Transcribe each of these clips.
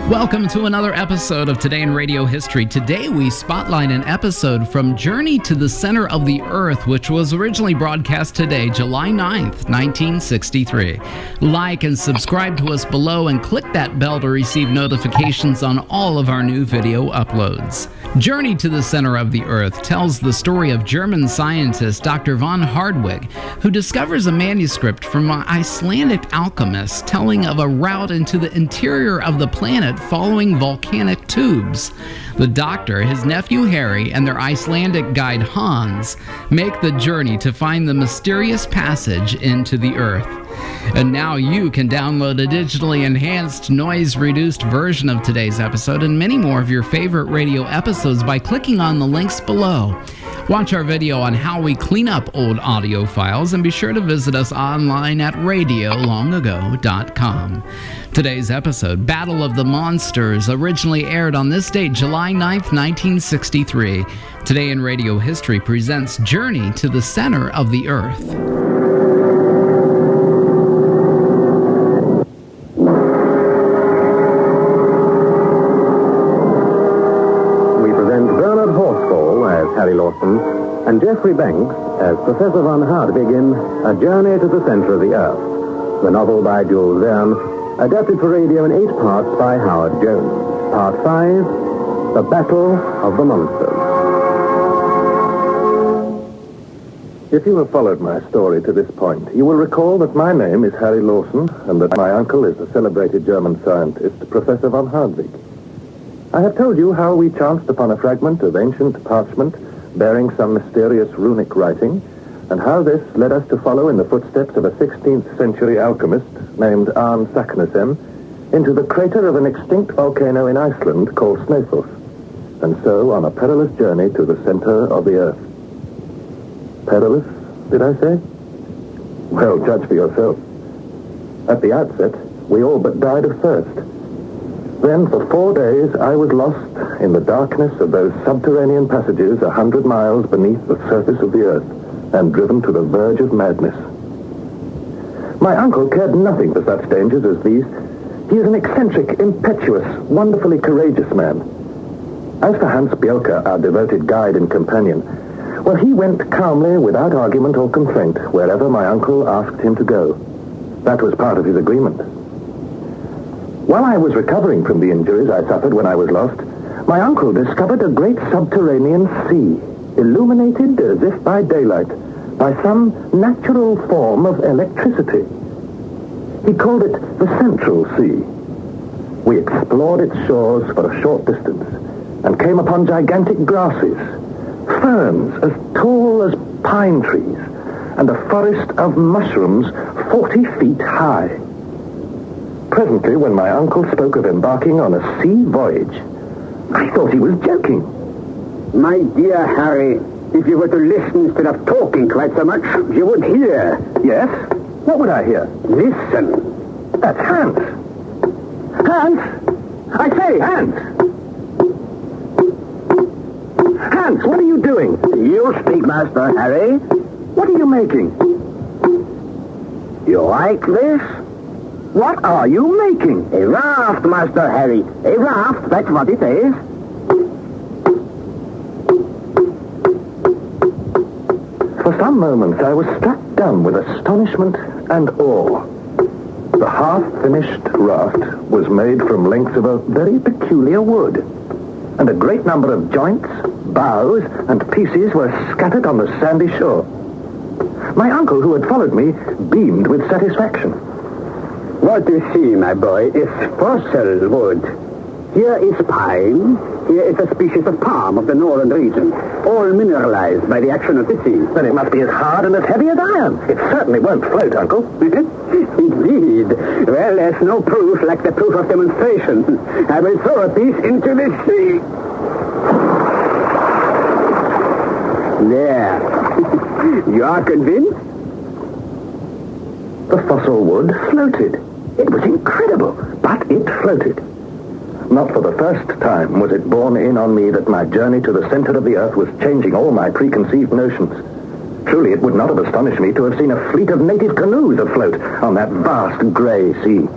Welcome to another episode of Today in Radio History. Today we spotlight an episode from Journey to the Center of the Earth, which was originally broadcast today, July 9th, 1963. Like and subscribe to us below and click that bell to receive notifications on all of our new video uploads. Journey to the Center of the Earth tells the story of German scientist Dr. Von Hardwigg, who discovers a manuscript from an Icelandic alchemist telling of a route into the interior of the planet following volcanic tubes. The doctor, his nephew Harry, and their Icelandic guide Hans make the journey to find the mysterious passage into the Earth. And now you can download a digitally enhanced, noise-reduced version of today's episode and many more of your favorite radio episodes by clicking on the links below. Watch our video on how we clean up old audio files, and be sure to visit us online at RadioLongAgo.com. Today's episode, Battle of the Monsters, originally aired on this date, July 9th, 1963. Today in Radio History presents Journey to the Center of the Earth. Harry Lawson, and Geoffrey Banks as Professor Von Hardwigg in A Journey to the Center of the Earth, the novel by Jules Verne, adapted for radio in 8 parts by Howard Jones. Part 5, The Battle of the Monsters. If you have followed my story to this point, you will recall that my name is Harry Lawson, and that my uncle is the celebrated German scientist, Professor Von Hardwigg. I have told you how we chanced upon a fragment of ancient parchment bearing some mysterious runic writing, and how this led us to follow in the footsteps of a 16th century alchemist named Arne Saknussemm into the crater of an extinct volcano in Iceland called Snæfell, and so on a perilous journey to the center of the Earth. Perilous, did I say? Well, judge for yourself. At the outset, we all but died of thirst. Then, for 4 days, I was lost in the darkness of those subterranean passages 100 miles beneath the surface of the earth, and driven to the verge of madness. My uncle cared nothing for such dangers as these. He is an eccentric, impetuous, wonderfully courageous man. As for Hans Bielka, our devoted guide and companion, well, he went calmly, without argument or complaint, wherever my uncle asked him to go. That was part of his agreement. While I was recovering from the injuries I suffered when I was lost, my uncle discovered a great subterranean sea, illuminated as if by daylight, by some natural form of electricity. He called it the Central Sea. We explored its shores for a short distance, and came upon gigantic grasses, ferns as tall as pine trees, and a forest of mushrooms 40 feet high. Presently, when my uncle spoke of embarking on a sea voyage, I thought he was joking. My dear Harry, if you were to listen instead of talking quite so much, you would hear. Yes? What would I hear? Listen. That's Hans. Hans! I say, Hans! Hans, what are you doing? You speak, Master Harry. What are you making? You like this? What are you making? A raft, Master Harry. A raft, that's what it is. For some moments I was struck dumb with astonishment and awe. The half-finished raft was made from lengths of a very peculiar wood, and a great number of joints, boughs, and pieces were scattered on the sandy shore. My uncle, who had followed me, beamed with satisfaction. What you see, my boy, is fossil wood. Here is pine. Here is a species of palm of the northern region, all mineralized by the action of the sea. Then it must be as hard and as heavy as iron. It certainly won't float, Uncle. Indeed. Well, there's no proof like the proof of demonstration. I will throw a piece into the sea. There. You are convinced? The fossil wood floated. It was incredible, but it floated. Not for the first time was it borne in on me that my journey to the center of the earth was changing all my preconceived notions. Truly, it would not have astonished me to have seen a fleet of native canoes afloat on that vast gray sea.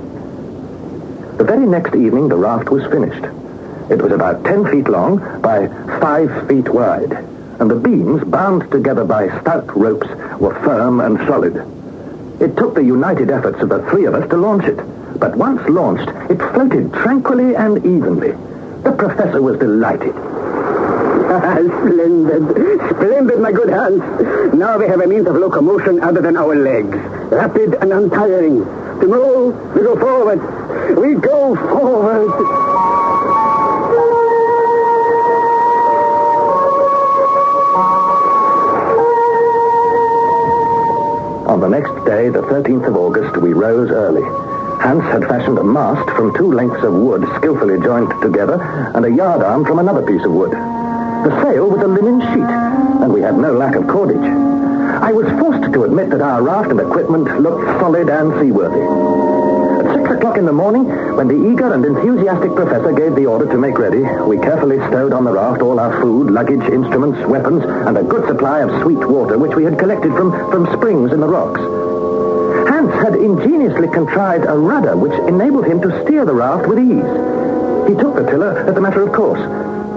The very next evening, the raft was finished. It was about 10 feet long by 5 feet wide, and the beams, bound together by stout ropes, were firm and solid. It took the united efforts of the three of us to launch it, but once launched, it floated tranquilly and evenly. The professor was delighted. Splendid. Splendid, my good Hans. Now we have a means of locomotion other than our legs. Rapid and untiring. Tomorrow, we go forward. We go forward. On the next day, the 13th of August, we rose early. Hans had fashioned a mast from 2 lengths of wood skillfully joined together and a yardarm from another piece of wood. The sail was a linen sheet, and we had no lack of cordage. I was forced to admit that our raft and equipment looked solid and seaworthy. At 6 o'clock in the morning, when the eager and enthusiastic professor gave the order to make ready, we carefully stowed on the raft all our food, luggage, instruments, weapons, and a good supply of sweet water which we had collected from springs in the rocks. Hans had ingeniously contrived a rudder which enabled him to steer the raft with ease. He took the tiller as a matter of course,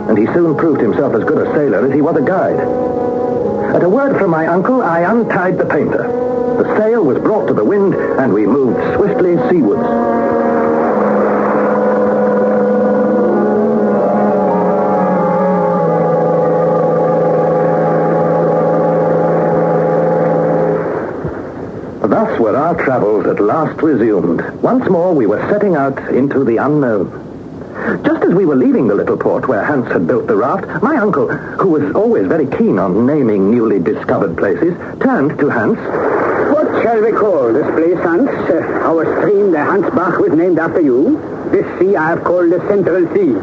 and he soon proved himself as good a sailor as he was a guide. At a word from my uncle, I untied the painter. The sail was brought to the wind, and we moved swiftly seawards. Thus were our travels at last resumed. Once more we were setting out into the unknown. Just as we were leaving the little port where Hans had built the raft, my uncle, who was always very keen on naming newly discovered places, turned to Hans. What shall we call this place, Hans? Our stream, the Hansbach, was named after you. This sea I have called the Central Sea.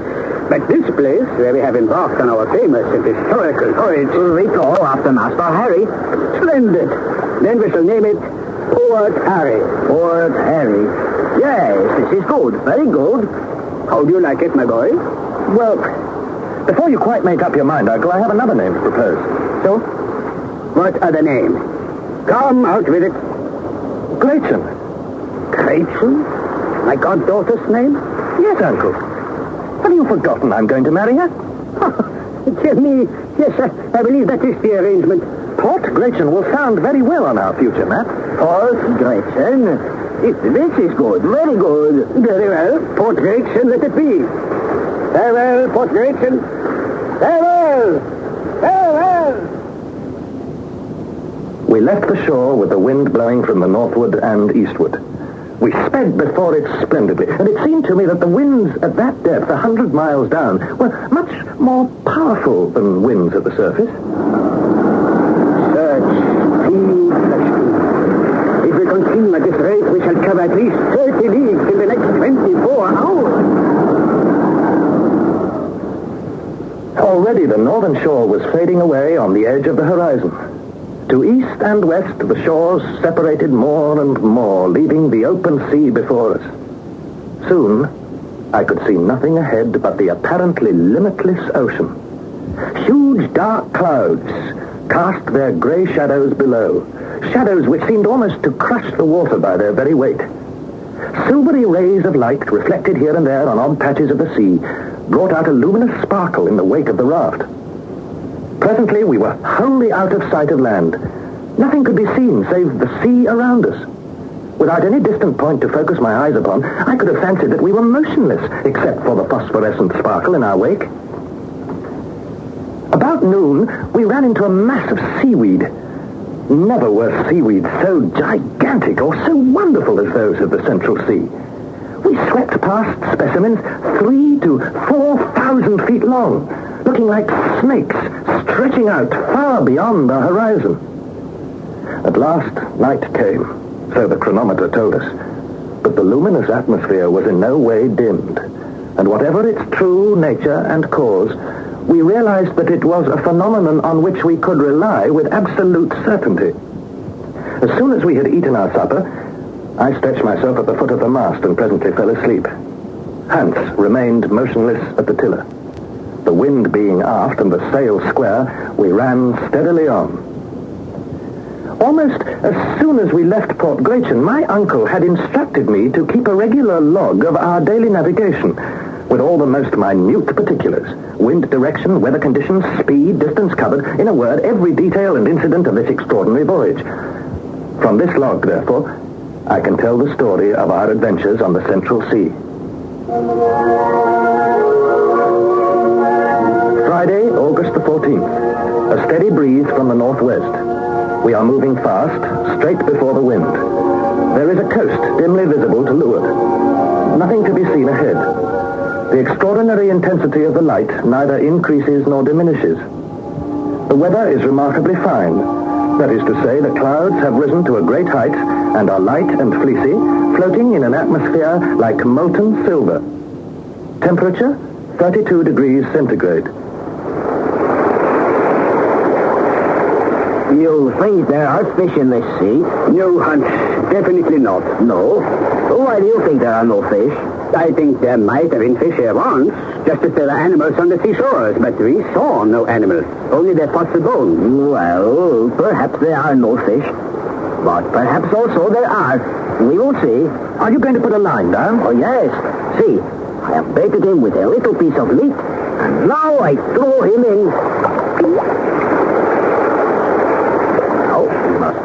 But this place, where we have embarked on our famous and historical voyage, we call after Master Harry. Splendid. Then we shall name it Port Harry. Port Harry. Yes, this is good. Very good. How do you like it, my boy? Well, before you quite make up your mind, Uncle, I have another name to propose. So? What other name? Come, out with it. Gretchen. Gretchen? My goddaughter's name? Yes, Uncle. Have you forgotten I'm going to marry her? Dear me. Yes, I believe that is the arrangement. Port Gretchen will sound very well on our future map. Port Gretchen? This is good, very good. Very well. Port Gretchen, let it be. Farewell, Port Gretchen. Farewell! Farewell! We left the shore with the wind blowing from the northward and eastward. We sped before it splendidly, and it seemed to me that the winds at that depth, 100 miles down, were much more powerful than winds at the surface. Search, field, if we continue at this rate, we shall cover at least 30 leagues in the next 24 hours. Already the northern shore was fading away on the edge of the horizon. To east and west, the shores separated more and more, leaving the open sea before us. Soon, I could see nothing ahead but the apparently limitless ocean. Huge dark clouds cast their gray shadows below, shadows which seemed almost to crush the water by their very weight. Silvery rays of light, reflected here and there on odd patches of the sea, brought out a luminous sparkle in the wake of the raft. Presently, we were wholly out of sight of land. Nothing could be seen save the sea around us. Without any distant point to focus my eyes upon, I could have fancied that we were motionless, except for the phosphorescent sparkle in our wake. About noon, we ran into a mass of seaweed. Never were seaweed so gigantic or so wonderful as those of the Central Sea. We swept past specimens 3,000 to 4,000 feet long, looking like snakes stretching out far beyond the horizon. At last, night came, so the chronometer told us, but the luminous atmosphere was in no way dimmed, and whatever its true nature and cause, we realized that it was a phenomenon on which we could rely with absolute certainty. As soon as we had eaten our supper, I stretched myself at the foot of the mast and presently fell asleep. Hans remained motionless at the tiller. The wind being aft and the sail square, we ran steadily on. Almost as soon as we left Port Gretchen, my uncle had instructed me to keep a regular log of our daily navigation, with all the most minute particulars: wind direction, weather conditions, speed, distance covered, in a word, every detail and incident of this extraordinary voyage. From this log, therefore, I can tell the story of our adventures on the Central Sea. Friday, August the 14th. A steady breeze from the northwest. We are moving fast, straight before the wind. There is a coast dimly visible to leeward. Nothing to be seen ahead. The extraordinary intensity of the light neither increases nor diminishes. The weather is remarkably fine. That is to say, the clouds have risen to a great height and are light and fleecy, floating in an atmosphere like molten silver. Temperature, 32 degrees centigrade. You think there are fish in this sea? No, Hans. Definitely not. No? Why do you think there are no fish? I think there might have been fish here once, just as there are animals on the seashores, but we saw no animals, only their fossil bones. Well, perhaps there are no fish, but perhaps also there are. We will see. Are you going to put a line down? Oh, yes. See, I have baited him with a little piece of meat, and now I throw him in.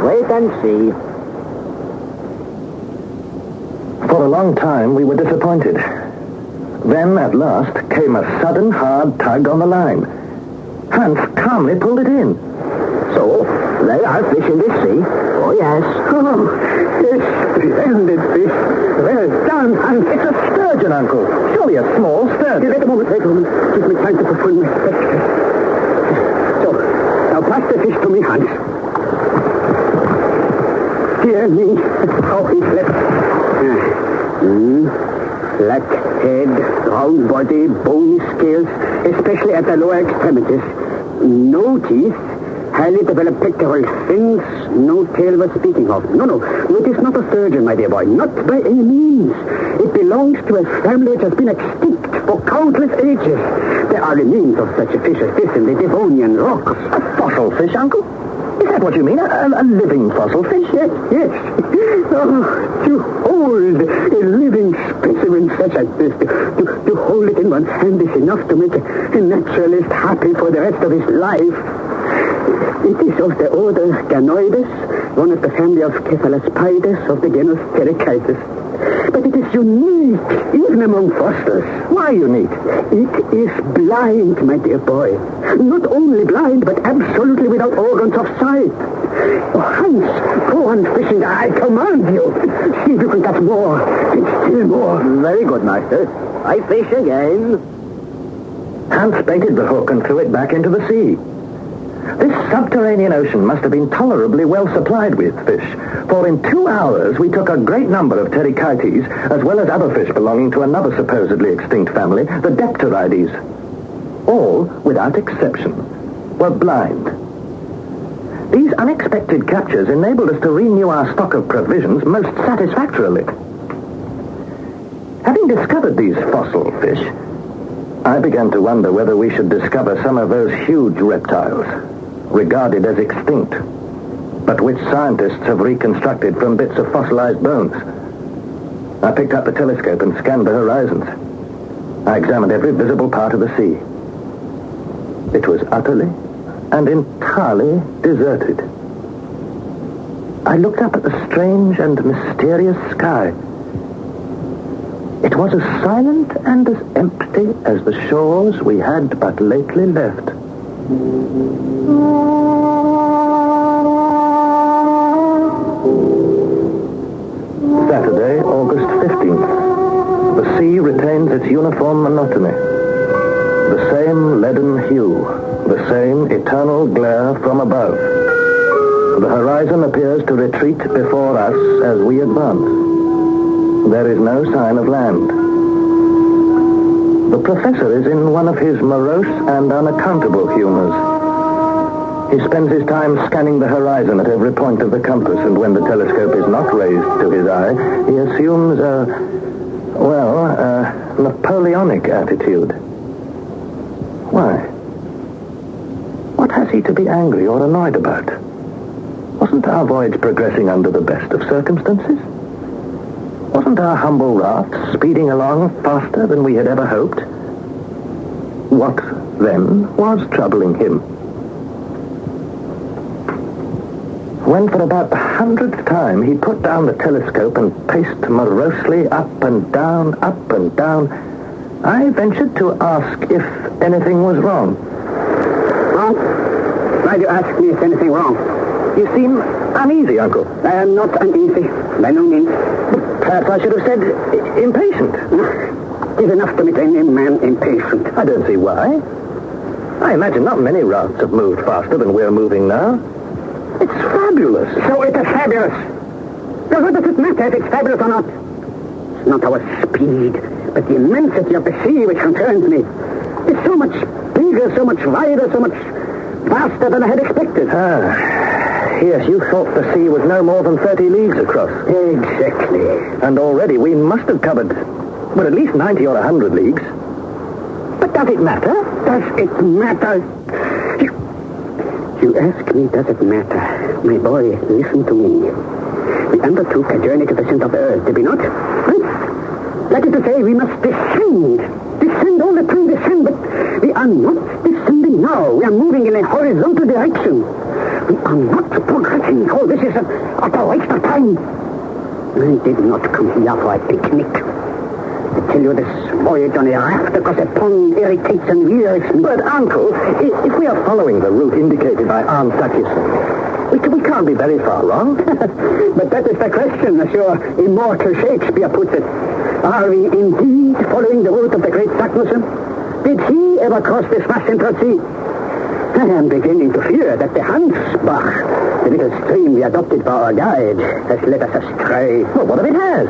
Wait and see. For a long time, we were disappointed. Then, at last, came a sudden, hard tug on the line. Hans calmly pulled it in. So, there are fish in this sea? Oh, yes. Oh, yes, splendid fish. Well done, Hans. It's a sturgeon, Uncle. Surely a small sturgeon. Wait a moment. Give me time to perform my spectacles. So, now pass the fish to me, Hans. Dear me, how he slept. Flat head, round body, bony scales, especially at the lower extremities. No teeth, highly developed pectoral fins, no tail worth speaking of. No, it is not a sturgeon, my dear boy, not by any means. It belongs to a family which has been extinct for countless ages. There are remains of such a fish as this in the Devonian rocks. A fossil fish, Uncle? Is that what you mean? A living fossil fish? Yes. Oh, to hold a living specimen such as this, to hold it in one's hand is enough to make a naturalist happy for the rest of his life. It is of the order Ganoides, one of the family of Cephalospides of the genus Pterychitis. But it is unique, even among fossils. Why unique? It is blind, my dear boy. Not only blind, but absolutely without organs of sight. Oh, Hans, go on fishing. I command you. See if you can catch more. And still more. Very good, Master. I fish again. Hans baited the hook and threw it back into the sea. This subterranean ocean must have been tolerably well supplied with fish, for in 2 hours we took a great number of Pterychites, as well as other fish belonging to another supposedly extinct family, the Dipterides. All, without exception, were blind. These unexpected captures enabled us to renew our stock of provisions most satisfactorily. Having discovered these fossil fish, I began to wonder whether we should discover some of those huge reptiles, regarded as extinct, but which scientists have reconstructed from bits of fossilized bones. I picked up the telescope and scanned the horizons. I examined every visible part of the sea. It was utterly and entirely deserted. I looked up at the strange and mysterious sky. It was as silent and as empty as the shores we had but lately left. Saturday, August 15th. The sea retains its uniform monotony. The same leaden hue, the same eternal glare from above. The horizon appears to retreat before us as we advance. There is no sign of land. The professor is in one of his morose and unaccountable humors. He spends his time scanning the horizon at every point of the compass, and when the telescope is not raised to his eye, he assumes a Well, Napoleonic attitude. Why? What has he to be angry or annoyed about? Wasn't our voyage progressing under the best of circumstances? Wasn't our humble raft speeding along faster than we had ever hoped? What, then, was troubling him? When for about the 100th time he put down the telescope and paced morosely up and down, I ventured to ask if anything was wrong. Wrong? Why do you ask me if anything wrong? You seem uneasy, Uncle. I am not uneasy, by no means. Perhaps I should have said impatient. It's enough to make any man impatient. I don't see why. I imagine not many rafts have moved faster than we're moving now. It's fabulous. So it is fabulous. Now, what does it matter if it's fabulous or not? It's not our speed, but the immensity of the sea which concerns me. It's so much bigger, so much wider, so much faster than I had expected. Yes, you thought the sea was no more than 30 leagues across. Exactly. And already we must have covered, well, at least 90 or 100 leagues. But does it matter? Does it matter? You ask me, does it matter? My boy, listen to me. We undertook a journey to the center of the earth, did we not? Right? That is to say, we must descend. Descend all the time, descend, but we are not descending now. We are moving in a horizontal direction. We are not progressing. Oh, this is a waste of time. I did not come here for a picnic. I tell you, this voyage on a raft across a pond irritates and wearies me. But, Uncle, if we are following the route indicated by Aunt Duchesson, we can't be very far wrong. But that is the question, as your immortal Shakespeare puts it. Are we indeed following the route of the great Saknussemm? Did he ever cross this vast central sea? I am beginning to fear that the Hansbach, the little stream we adopted for our guide, has led us astray. Well, what if it has?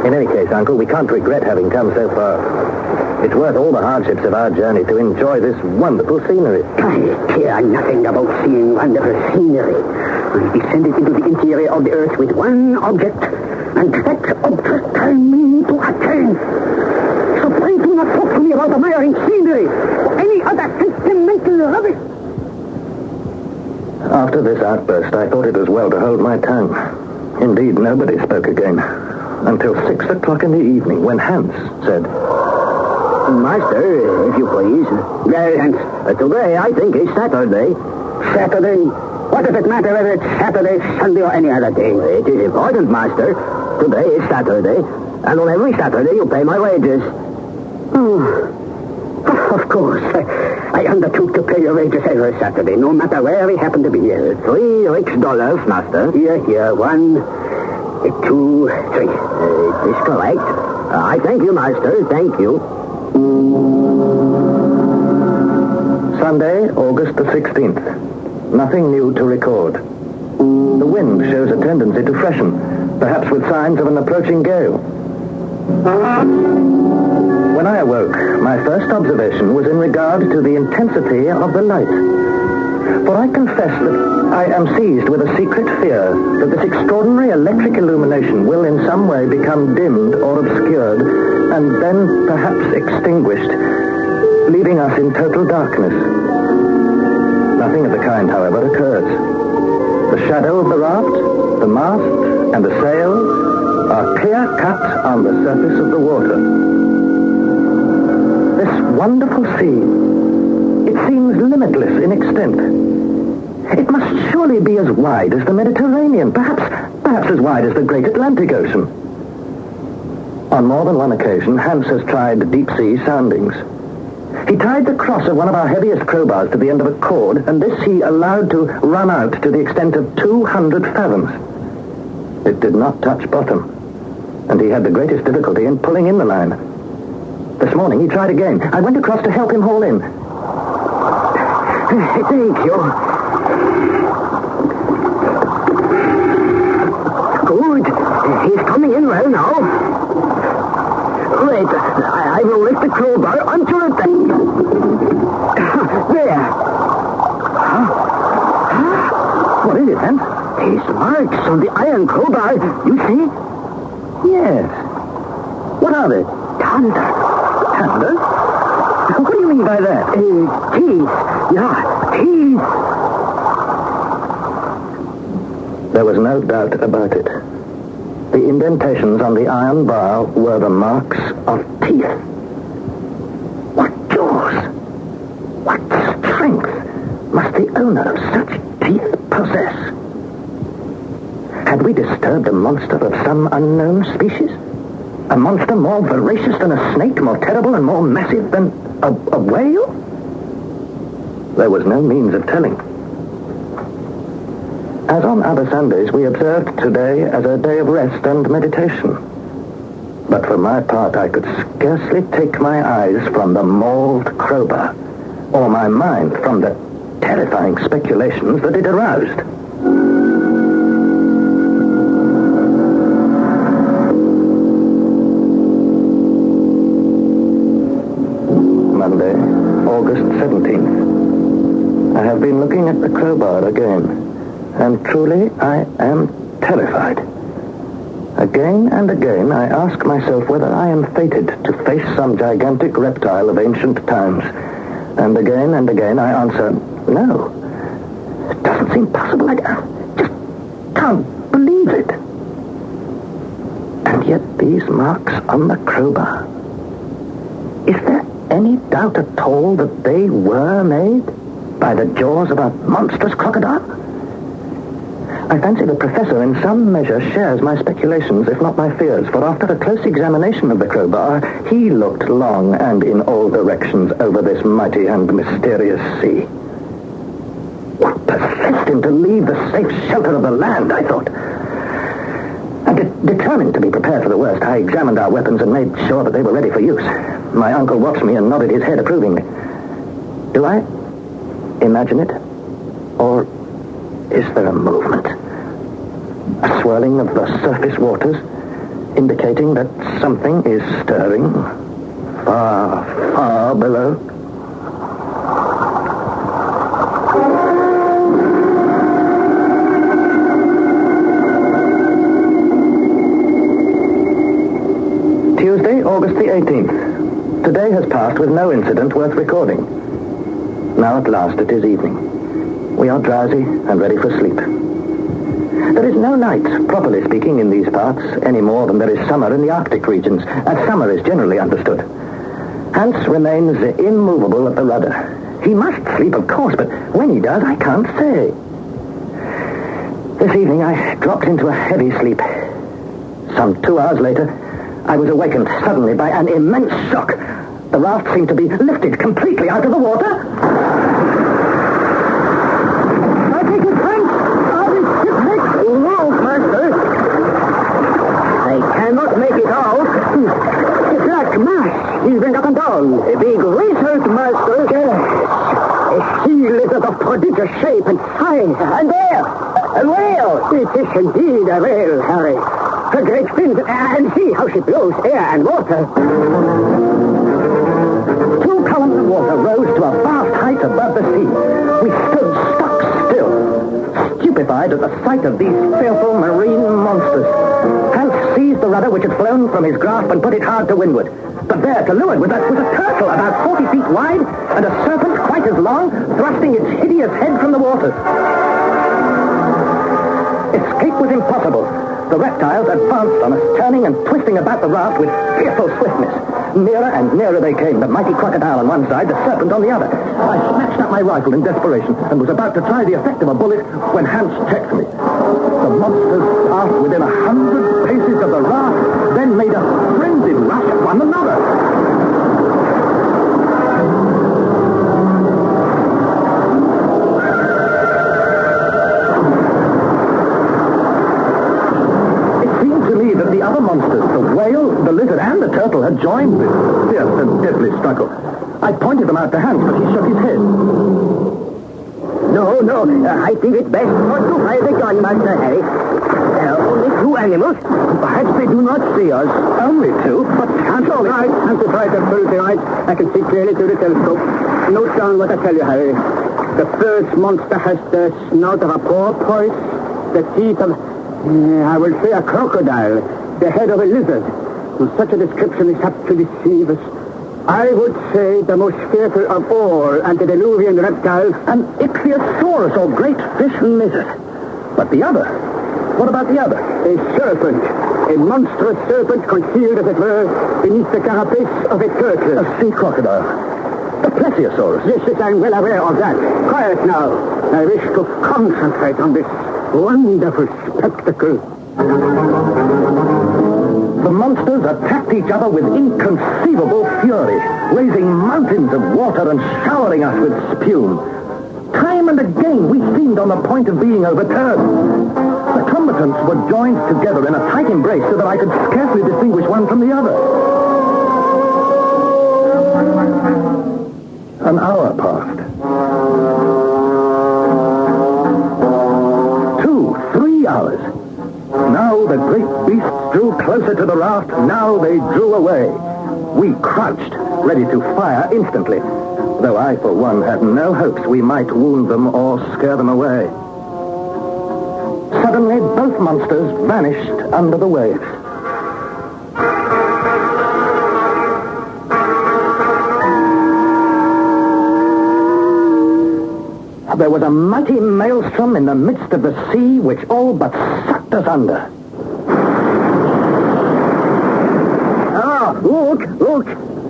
In any case, Uncle, we can't regret having come so far. It's worth all the hardships of our journey to enjoy this wonderful scenery. I care nothing about seeing wonderful scenery. I descended into the interior of the earth with one object, and that object I mean to attain. So please do not talk to me about admiring scenery or any other sentimental rubbish. After this outburst, I thought it was well to hold my tongue. Indeed, nobody spoke again. Until 6 o'clock in the evening, when Hans said, Master, if you please. Well, Hans, today I think is Saturday. Saturday? What does it matter whether it's Saturday, Sunday, or any other day? It is important, Master. Today is Saturday, and on every Saturday you pay my wages. Oh, of course. I undertook to pay your wages every Saturday, no matter where we happen to be. $3 rich dollars, Master. Here. 1, 2, 3. It is correct. I thank you, Master. Thank you. Sunday, August the 16th. Nothing new to record. The wind shows a tendency to freshen, perhaps with signs of an approaching gale. When I awoke, my first observation was in regard to the intensity of the light. For I confess that I am seized with a secret fear that this extraordinary electric illumination will in some way become dimmed or obscured, and then perhaps extinguished, leaving us in total darkness. Nothing of the kind, however, occurs. The shadow of the raft, the mast, and the sail are clear-cut on the surface of the water. This wonderful sea, it seems limitless in extent. It must surely be as wide as the Mediterranean, perhaps as wide as the great Atlantic Ocean. On more than one occasion, Hans has tried deep-sea soundings. He tied the cross of one of our heaviest crowbars to the end of a cord, and this he allowed to run out to the extent of 200 fathoms. It did not touch bottom, and he had the greatest difficulty in pulling in the line. This morning he tried again. I went across to help him haul in. Thank you. Good. He's coming in well now. Wait, I will lift the crowbar onto the thing. There. Huh? What is it, Hans? These marks on the iron crowbar, you see? Yes. What are they? Thunder. Thunder? What do you mean by that? Teeth. Yeah, teeth. There was no doubt about it. The indentations on the iron bar were the marks of teeth. What jaws? What strength must the owner of such teeth possess? Had we disturbed a monster of some unknown species? A monster more voracious than a snake, more terrible and more massive than a whale? There was no means of telling. As on other Sundays, we observed today as a day of rest and meditation. But for my part, I could scarcely take my eyes from the mauled crowbar, or my mind from the terrifying speculations that it aroused. Monday, August 17th. I have been looking at the crowbar again. And truly, I am terrified. Again and again, I ask myself whether I am fated to face some gigantic reptile of ancient times. And again, I answer, no. It doesn't seem possible. I just can't believe it. And yet, these marks on the crowbar. Is there any doubt at all that they were made by the jaws of a monstrous crocodile? I fancy the professor in some measure shares my speculations, if not my fears, for after a close examination of the crowbar, he looked long and in all directions over this mighty and mysterious sea. What possessed him to leave the safe shelter of the land, I thought. And determined to be prepared for the worst, I examined our weapons and made sure that they were ready for use. My uncle watched me and nodded his head approvingly. Do I imagine it? Or is there a movement? A swirling of the surface waters, indicating that something is stirring far, far below. Tuesday, August the 18th. Today has passed with no incident worth recording. Now at last it is evening. We are drowsy and ready for sleep. There is no night, properly speaking, in these parts, any more than there is summer in the Arctic regions, as summer is generally understood. Hans remains immovable at the rudder. He must sleep, of course, but when he does, I can't say. This evening, I dropped into a heavy sleep. Some 2 hours later, I was awakened suddenly by an immense shock. The raft seemed to be lifted completely out of the water. Heaving up and down. A big research, master. Yes. A sea lizard of prodigious shape and size. And there, a whale. It is indeed a whale, Harry. Her great fins, and see how she blows air and water. 2 columns of water rose to a vast height above the sea. We stood stock still, stupefied at the sight of these fearful marine monsters. Hans seized the rudder which had flown from his grasp and put it hard to windward. But there, to leeward, was a turtle about 40 feet wide and a serpent quite as long, thrusting its hideous head from the waters. Escape was impossible. The reptiles advanced on us, turning and twisting about the raft with fearful swiftness. Nearer and nearer they came, the mighty crocodile on one side, the serpent on the other. I snatched up my rifle in desperation and was about to try the effect of a bullet when Hans checked me. The monsters passed within 100 paces of the raft, then made a frenzied rush at one another. It seemed to me that the other monsters, the whale, the lizard, and the turtle had joined this fierce and deadly struggle. I pointed them out to Hans, but he shook his head. No, I think it's best not to fire the gun, Master Harry. There are only 2 animals. Perhaps they do not see us. Only 2, but can't all... Right, I'm to try to pull the right. I can see clearly through the telescope. Note down what I tell you, Harry. The first monster has the snout of a porpoise, the teeth of, I will say, a crocodile, the head of a lizard, Such a description is apt to deceive us. I would say the most fearful of all antediluvian reptiles, An ichthyosaurus, or great fish lizard. But the other? What about the other? a serpent, a monstrous serpent concealed, as it were, beneath the carapace of a turtle. A sea crocodile. A plesiosaurus. Yes, I'm well aware of that. Quiet now. I wish to concentrate on this wonderful spectacle. The monsters attacked each other with inconceivable fury, raising mountains of water and showering us with spume. Time and again, we seemed on the point of being overturned. The combatants were joined together in a tight embrace so that I could scarcely distinguish one from the other. An hour passed. 2, 3 hours. Now the great beasts drew closer to the raft. Now they drew away. We crouched, ready to fire instantly, though I, for one, had no hopes we might wound them or scare them away. Suddenly, both monsters vanished under the waves. There was a mighty maelstrom in the midst of the sea which all but sucked us under. Ah, look!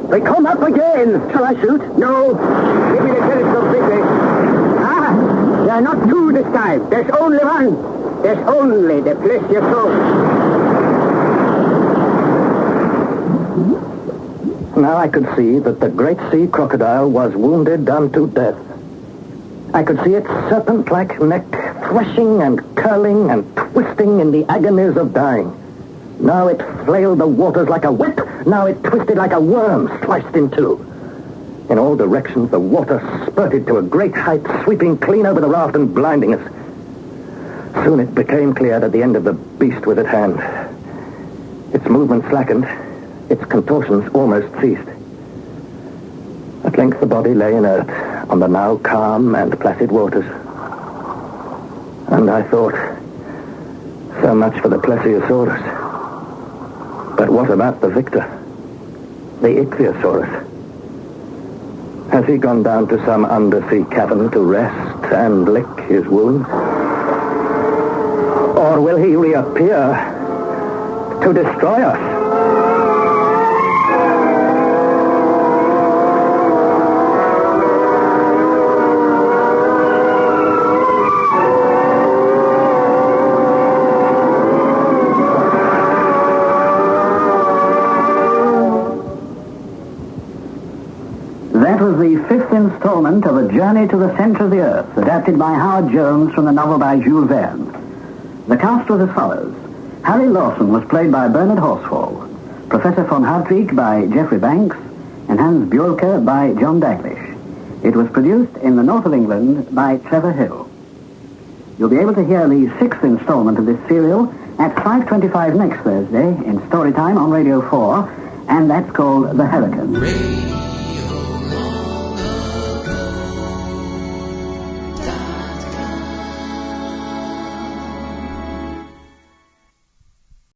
They come up again! Shall I shoot? No. Give me the telescope quickly. Ah! There are not two this time. There's only one. There's only the plesiosaurus. Now I could see that the great sea crocodile was wounded unto death. I could see its serpent-like neck threshing and curling and twisting in the agonies of dying. Now it flailed the waters like a whip. Now it twisted like a worm sliced in two. In all directions, the water spurted to a great height, sweeping clean over the raft and blinding us. Soon it became clear that the end of the beast was at hand. Its movement slackened. Its contortions almost ceased. At length the body lay inert on the now calm and placid waters. And I thought, so much for the plesiosaurus. But what about the victor? The ichthyosaurus? Has he gone down to some undersea cavern to rest and lick his wounds? Or will he reappear to destroy us? That was the 5th installment of A Journey to the Center of the Earth, adapted by Howard Jones from the novel by Jules Verne. The cast was as follows. Harry Lawson was played by Bernard Horsfall, Professor Von Hardwigg by Geoffrey Banks, and Hans Bjorker by John Daglish. It was produced in the north of England by Trevor Hill. You'll be able to hear the 6th installment of this serial at 5:25 next Thursday in Storytime on Radio 4, and that's called The Hurricane.